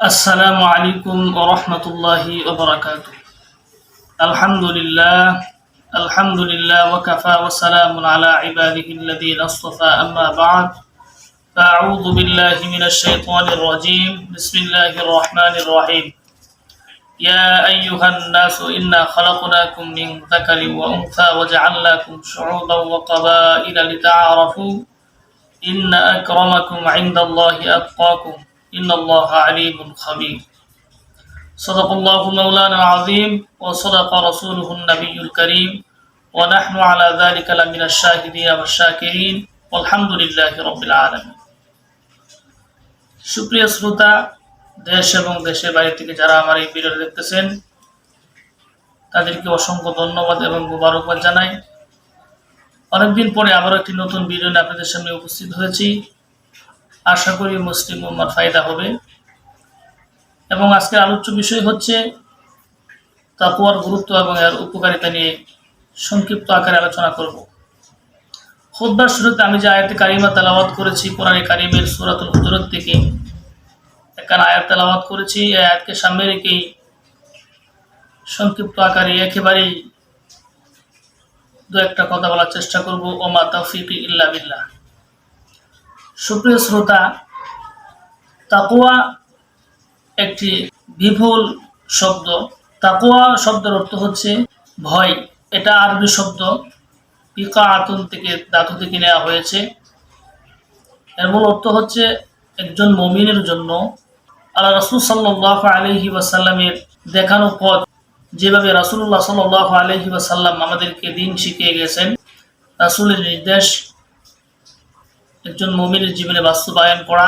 আসসালামু আলাইকুম ওয়া রাহমাতুল্লাহি ওয়া বারাকাতুহু। আলহামদুলিল্লাহ ওয়া কাফা ওয়া সালামুন আলা ইবাদিহিল্লাযীনা ইসতাফা, আম্মা বা'দ। ফাআউযু বিল্লাহি মিনাশ শাইতানির রাজীম। বিসমিল্লাহির রাহমানির রাহিম। ইয়া আইয়ুহান নাসু ইন্না খালাকনাকুম মিন যাকারিন ওয়া উনসা ওয়া জা'আলনাকুম শুউবান ওয়া ক্বাবাইলা লিতা'আরাফু ইন্না আকরামাকুম 'ইনদাল্লাহি আতকাকুম ইন্নাল্লাহা আলীমুন খাবীর। সাদাকাল্লাহু মাওলানাল আযীম ওয়া সাদাকা রাসূলুহুন নাবিয়্যুল কারীম ওয়া নাহনু আলা যালিকা লামিনাশ শাহিদিন ওয়াশ শাকিরিন আলহামদুলিল্লাহি রাব্বিল আলামিন। সুপ্রিয় শ্রোতা, দেশ এবং দেশের বাইরে থেকে যারা আমার এই ভিডিও দেখতেছেন তাদেরকে অসংখ্য ধন্যবাদ এবং মোবারকবাদ জানাই। অনেকদিন পরে আবারও একটি নতুন ভিডিও নিয়ে আপনাদের সামনে উপস্থিত হয়েছি। আশা করি মুসলিম উম্মার ফায়দা হবে। এবং আজকের আলোচ্য বিষয় হচ্ছে তাকওয়ার গুরুত্ব এবং এর উপকারিতা নিয়ে সংক্ষিপ্ত আকারে আলোচনা করব। খুতবার শুরুতে আমি যে আয়াতে কারিমা তেলাওয়াত করেছি কোরআনে কারিমের সূরাতুল হুজুরাত থেকে একখানা আয়াত তেলাওয়াত করেছি, এই আয়াতকে সামনে রেখেই সংক্ষিপ্ত আকারে একেবারেই দু একটা কথা বলার চেষ্টা করব। ওমা তাওফীকি ইল্লা বিল্লাহ। সুপ্রিয় শ্রোতা, তাকওয়া একটি বিপুল শব্দ। তাকওয়া শব্দের অর্থ হচ্ছে ভয়। এটা আরবি শব্দ পিকাআতুন থেকে, ধাতু থেকে নেওয়া হয়েছে। এর মূল অর্থ হচ্ছে একজন মুমিনের জন্য আল্লাহ রাসূল সাল্লাল্লাহু আলাইহি ওয়াসাল্লামের দেখানো পথ, যেভাবে রাসূলুল্লাহ সাল্লাল্লাহু আলাইহি ওয়াসাল্লাম আমাদেরকে দ্বীন শিখিয়ে গেছেন, রাসূলের নির্দেশ একজন মুমিনের জীবনে বাস্তবায়ন করা,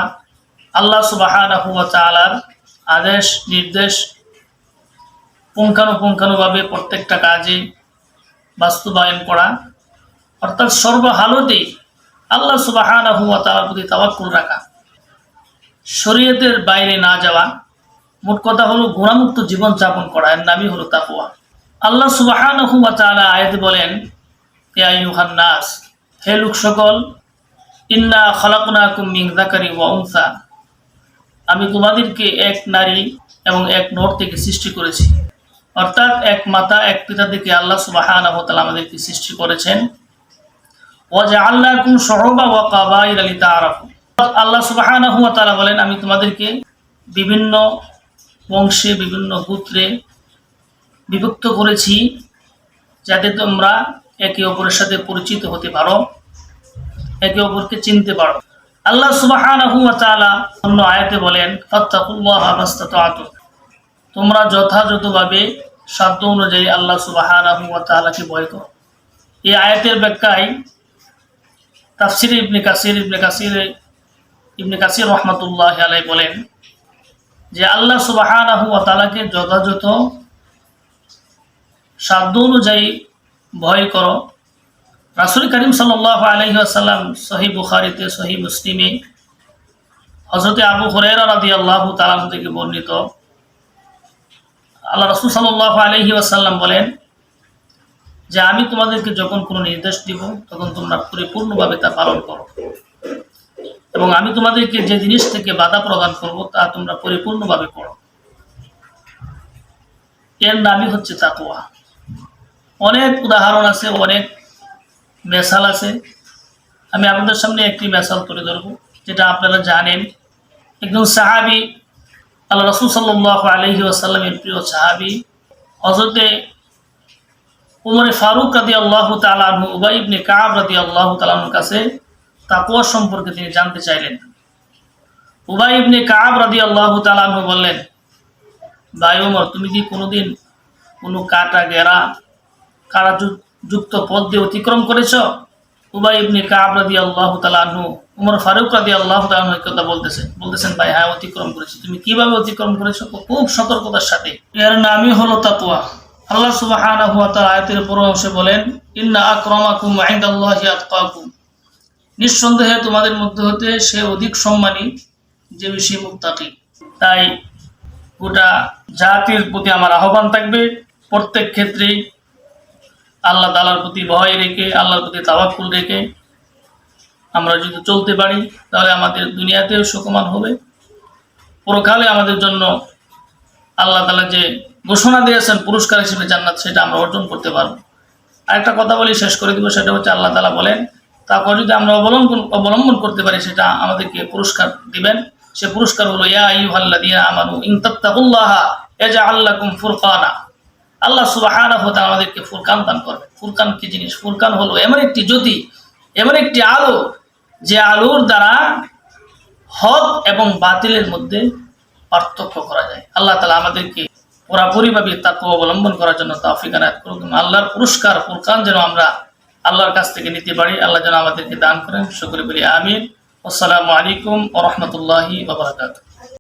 আল্লাহ সুবহানাহু ওয়া তাআলার আদেশ নির্দেশ পুঙ্খানুপুঙ্খানুভাবে প্রত্যেকটা কাজে বাস্তবায়ন করা, অর্থাৎ সর্বহালতেই আল্লাহ সুবহানাহু ওয়া তাআলার প্রতি তাওয়াক্কুল রাখা, শরীয়তের বাইরে না যাওয়া, মোট কথা হলো গুনাহমুক্ত জীবন যাপন করা, এর নামই হলো তাকওয়া। আল্লাহ সুবহানাহু ওয়া তাআলা আয়াতে বলেন, ইয়া আইয়ুহান নাস, হে লোক সকল, ইন্না খালাকনাকুম মিন যাকারিন ওয়া উনসা, আমি তোমাদেরকে এক নারী এবং এক নর থেকে সৃষ্টি করেছি। অর্থাৎ এক মাতা এক পিতা থেকে আল্লাহ সুবহানাহু ওয়া তাআলা আমাদেরকে সৃষ্টি করেছেন। ওয়া জাআলনাকুম শুউবান ওয়া ক্বাবাইলা লিতা'আরাফু, আল্লাহ সুবহানাহু ওয়া তাআলা বলেন, আমি তোমাদেরকে বিভিন্ন বংশে বিভিন্ন গোত্রে বিভক্ত করেছি যাতে তোমরা একে অপরের সাথে পরিচিত হতে পারো, একে অপরকে চিনতে পারো। আল্লাহ সুবহানাহু ওয়া তাআলা অন্য আয়াতে বলেন, ফাত্তাকুল্লাহা মাসতাতআতুম, তোমরা যথাযথভাবে সাধ্য অনুযায়ী আল্লাহ সুবহানাহু ওয়া তাআলাকে ভয় করো। এই আয়াতের ব্যাখ্যায় তাফসীরে ইবনে কাসির রাহমাতুল্লাহি আলাইহি বলেন যে আল্লাহ সুবহানাহু ওয়া তাআলাকে যথাযথ সাধ্য অনুযায়ী ভয় করো। রাসূল করিম সাল্লাল্লাহু আলাইহি ওয়াসাল্লাম সহিহ বুখারীতে, সহিহ মুসলিমে হযরত আবু হুরায়রা রাদিয়াল্লাহু তাআলা থেকে বর্ণিত, আল্লাহ রাসূল সাল্লাল্লাহু আলাইহি ওয়াসাল্লাম বলেন যে আমি তোমাদেরকে যখন কোনো নির্দেশ দিব তখন তোমরা পরিপূর্ণভাবে তা পালন করো, এবং আমি তোমাদেরকে যে জিনিস থেকে বাধা প্রদান করব তা তোমরা পরিপূর্ণভাবে করো। এর নামই হচ্ছে তাকওয়া। অনেক উদাহরণ আছে, অনেক মেসাল আছে। আমি আপনাদের সামনে একটি মেসাল তুলে ধরব, যেটা আপনারা জানেন। একজন সাহাবী, আল্লাহ রাসূল সাল্লাল্লাহু আলাইহি ওয়াসাল্লামের প্রিয় সাহাবী হযরতে উমর ফারুক রাদিয়াল্লাহু তাআলা আনহু, উবাই ইবনে কাব রাদিয়াল্লাহু তাআলা আনহুর কাছে তাকওয়া সম্পর্কে তিনি জানতে চাইলেন। উবাই ইবনে কাব রাদিয়াল্লাহু তাআলা আনহু বললেন, ভাই ওমর, তুমি কি কোনোদিন কোনো কাটা ঘেরা কারাযুক্ত পথ দিয়ে অতিক্রম করেছ? উবাই ইবনে কাব রাদিয়াল্লাহু তাআলা আনহু উমর ফারুক রাদিয়াল্লাহু তাআলা আনহুর কথা বলতেছেন, ভাই হ্যাঁ অতিক্রম করেছি। তুমি কিভাবে অতিক্রম করেছো? খুব সতর্কতার সাথে। এর নামই হলো তাকওয়া। আল্লাহ সুবহানাহু ওয়া তাআলা আয়াতের পুরো অংশে বলেন, ইন্না আকরামাকুম ইনদাল্লাহি আতকাকুম, নিঃসন্দেহে তোমাদের মধ্যে হতে সে অধিক সম্মানী যে বেশি মুত্তাকি। তাই গোটা জাতির প্রতি আমার আহ্বান থাকবে, প্রত্যেক ক্ষেত্রেই আল্লাহ তাআলার প্রতি ভয় রেখে, আল্লাহর প্রতি তাওয়াক্কুল রেখে আমরা যদি চলতে পারি তাহলে আমাদের দুনিয়াতেও সুখমান হবে পরকালে আমাদের জন্য আল্লাহ তাআলা যে ঘোষণা দিয়েছেন পুরস্কার হিসেবে জান্নাত, সেটা আমরা অর্জন করতে পারবো। আরেকটা কথা বলি, শেষ করে দিব, সেটা হচ্ছে আল্লাহ তাআলা বলেন তারপর যদি আমরা অবলম্বন করতে পারি সেটা আমাদেরকে পুরস্কার দিবেন। সে পুরস্কার হলো ইয়া আইয়ুহাল্লাযীনা আমানু ইন তাত্তাকুল্লাহা ইয়াজআল লাকুম ফুরকানা। আল্লাহ সুবহানাহু ওয়া তাআলা আমাদেরকে ফুরকান দান করবে। ফুরকান কি জিনিস? ফুরকান হলো এমন একটি জ্যোতি, এমন একটি আলো, যে আলোর দ্বারা হক এবং বাতিলের মধ্যে পার্থক্য করা যায়। আল্লাহ তাআলা আমাদেরকে পুরাপুরিভাবে তাকওয়া অবলম্বন করার জন্য তৌফিক এনায়েত করুন। আল্লাহর পুরস্কার ফুরকান যেন আমরা আল্লাহর কাছ থেকে নিতে পারি, আল্লাহ যেন আমাদেরকে দান করেন। সকলে বলি আমিন। আসসালামু আলাইকুম ওয়া রাহমাতুল্লাহি ওয়া বারাকাতুহু।